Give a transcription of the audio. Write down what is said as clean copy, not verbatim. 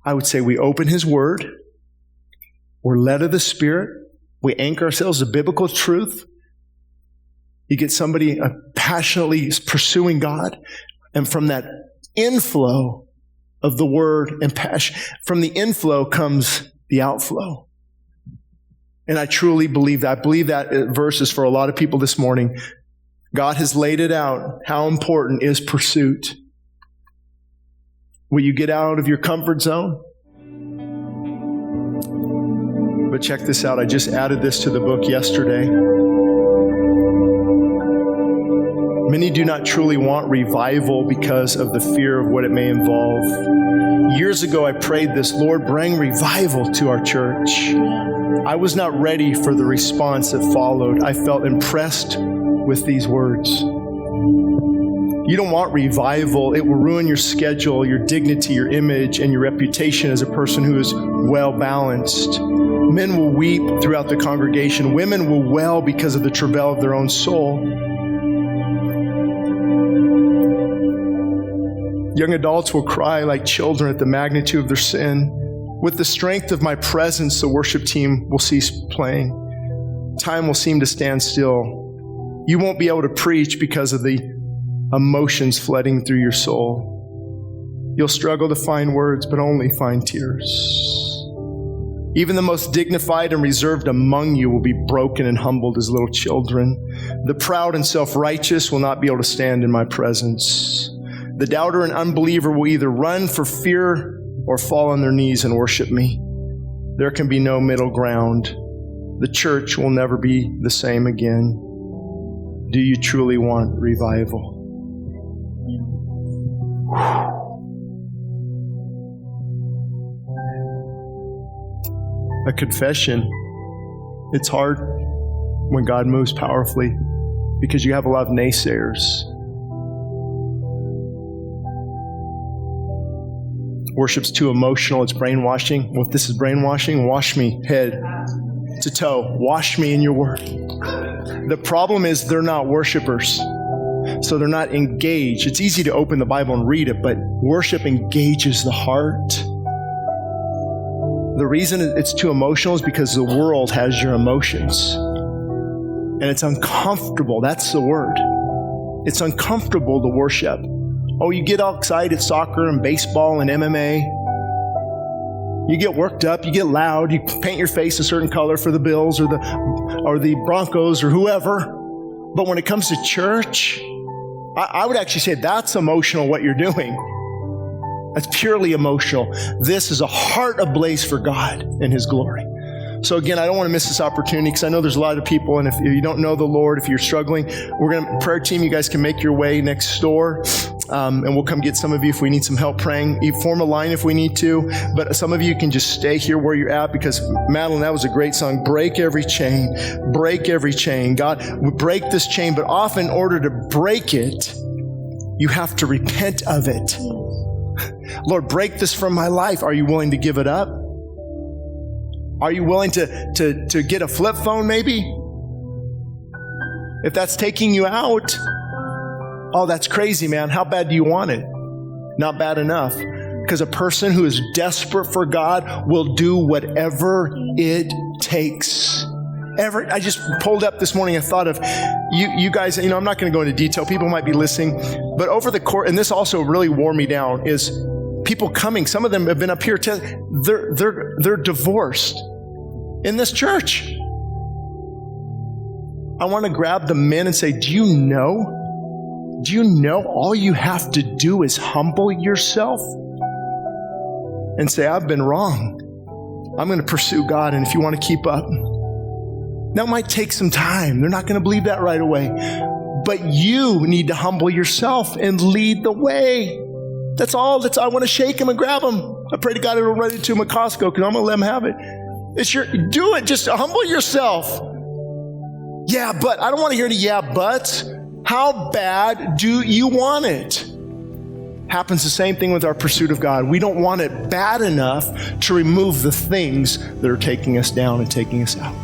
I would say we open His Word. We're led of the Spirit. We anchor ourselves to biblical truth. You get somebody passionately pursuing God. And from that inflow of the Word and passion, from the inflow comes the outflow. And I truly believe that. I believe that verse is for a lot of people this morning. God has laid it out. How important is pursuit? Will you get out of your comfort zone? But check this out. I just added this to the book yesterday. Many do not truly want revival because of the fear of what it may involve. Years ago, I prayed this, Lord, bring revival to our church. I was not ready for the response that followed. I felt impressed with these words. You don't want revival. It will ruin your schedule, your dignity, your image, and your reputation as a person who is well-balanced. Men will weep throughout the congregation. Women will wail because of the travail of their own soul. Young adults will cry like children at the magnitude of their sin. With the strength of my presence, the worship team will cease playing. Time will seem to stand still. You won't be able to preach because of the emotions flooding through your soul. You'll struggle to find words, but only find tears. Even the most dignified and reserved among you will be broken and humbled as little children. The proud and self-righteous will not be able to stand in my presence. The doubter and unbeliever will either run for fear or fall on their knees and worship me. There can be no middle ground. The church will never be the same again. Do you truly want revival? A confession. It's hard when God moves powerfully because you have a lot of naysayers. Worship's too emotional. It's brainwashing. Well, if this is brainwashing, wash me head to toe. Wash me in your word. The problem is they're not worshipers. So they're not engaged. It's easy to open the Bible and read it, but worship engages the heart. The reason it's too emotional is because the world has your emotions. And it's uncomfortable. That's the word. It's uncomfortable to worship. Oh, you get all excited at soccer and baseball and MMA. You get worked up, you get loud, you paint your face a certain color for the Bills or the Broncos or whoever. But when it comes to church, I would actually say that's emotional what you're doing. That's purely emotional. This is a heart ablaze for God and His glory. So again, I don't want to miss this opportunity because I know there's a lot of people, and if you don't know the Lord, if you're struggling, prayer team, you guys can make your way next door, and we'll come get some of you if we need some help praying. You form a line if we need to, but some of you can just stay here where you're at because, Madeline, that was a great song. Break every chain. Break every chain. God, we break this chain, but often in order to break it, you have to repent of it. Lord, break this from my life. Are you willing to give it up? Are you willing to get a flip phone maybe? If that's taking you out, oh, that's crazy, man. How bad do you want it? Not bad enough. Because a person who is desperate for God will do whatever it takes. I just pulled up this morning a thought of you guys, I'm not going to go into detail. People might be listening. But over the course, and this also really wore me down, is people coming. Some of them have been up here. They're divorced in this church. I want to grab the men and say, do you know all you have to do is humble yourself and say, I've been wrong. I'm going to pursue God, and if you want to keep up. That might take some time. They're not going to believe that right away. But you need to humble yourself and lead the way. That's all. I want to shake him and grab him. I pray to God it'll run into him at Costco because I'm going to let him have it. Do it. Just humble yourself. Yeah, but I don't want to hear the yeah, but. How bad do you want it? Happens the same thing with our pursuit of God. We don't want it bad enough to remove the things that are taking us down and taking us out.